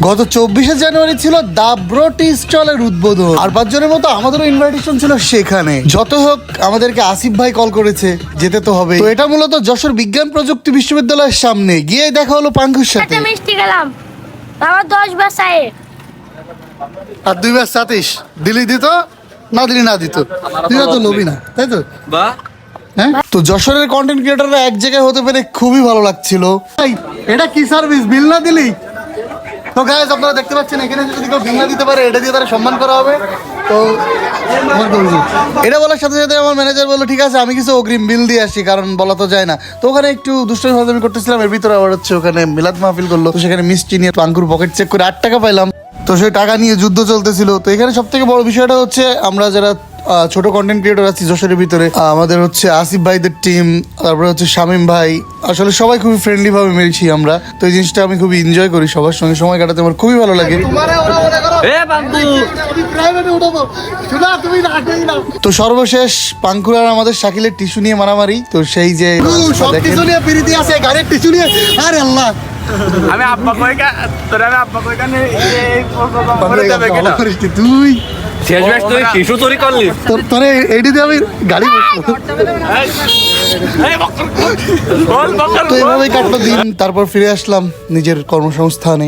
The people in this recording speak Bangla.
গত 24শে জানুয়ারি ছিল দা ব্রো টি স্টলের উদ্বোধন, আর 5 জনের মতো আমাদেরও ইনভাইটেশন ছিল সেখানে। যত হোক আমাদেরকে আসিফ ভাই কল করেছে, যেতে তো হবে। তো এটা মূলত যশোর বিজ্ঞান প্রযুক্তি বিশ্ববিদ্যালয়ের সামনে গিয়ে দেখা হলো পাঙ্কুর সাথে। মিষ্টি গেলাম বাবা 10 বাসায় আর 2 বার 27 দিলি দিত, না দিলি না দিত, তুই তো লোভী না, তাই তো? হ্যাঁ, তো যশোরের কন্টেন্ট ক্রিয়েটররা এক জায়গায় হতে পেরে খুবই ভালো লাগছিল। এটা কি সার্ভিস, বিল না দিলি? তো গাইস আপনারা দেখতে পাচ্ছেন এখানে যদি কেউ বিল না দিতে পারে এটা দিয়ে তারা সম্মান করা হবে। তো এটা বলার সাথে সাথে আমার ম্যানেজার বললো ঠিক আছে আমি কিছু অগ্রিম বিল দিয়ে আসি, কারণ বলা তো যায় না। তো ওখানে একটু দুষ্টমি ফাজলামি করতেছিলাম, এর ভিতরে আবার হচ্ছে ওখানে মিলাদ মাহফিল করলো। তো সেখানে মিষ্টি নিয়ে পাঙ্কুর পকেট চেক করে 8 টাকা পাইলাম। তো সেই টাকা নিয়ে যুদ্ধ চলতেছিল। তো এখানে সব থেকে বড় বিষয়টা হচ্ছে আমরা যারা ছোট কন্টেন্ট ক্রিয়েটর আছি যশোরের ভিতরে, আমাদের হচ্ছে আসিফ ভাইদের টিম, তারপরে হচ্ছে শামীম ভাই, আসলে সবাই খুবই ফ্রেন্ডলি ভাবে মেরেছি আমরা। তো এই জিনিসটা আমি খুবই এনজয় করি, সবার সঙ্গে সময় কাটাতে আমার খুবই ভালো লাগে। তো সর্বশেষ পাঙ্কুর আর আমাদের শাকিলের টিস্যু নিয়ে মারামারি। তো সেই যে সব টিস্যু নিয়ে পিরিতি আছে, গাড়ির টিস্যু নিয়ে, আরে আল্লাহ আমি আব্বা কইকা তোরা আব্বা কইকা তুই শেষ ম্যাচ তুই টিস্যু চুরি করলি তোরে এইদিকে আমি গাড়ি তো এভাবেই কাটলো দিন। তারপর ফিরে আসলাম নিজের কর্মসংস্থানে।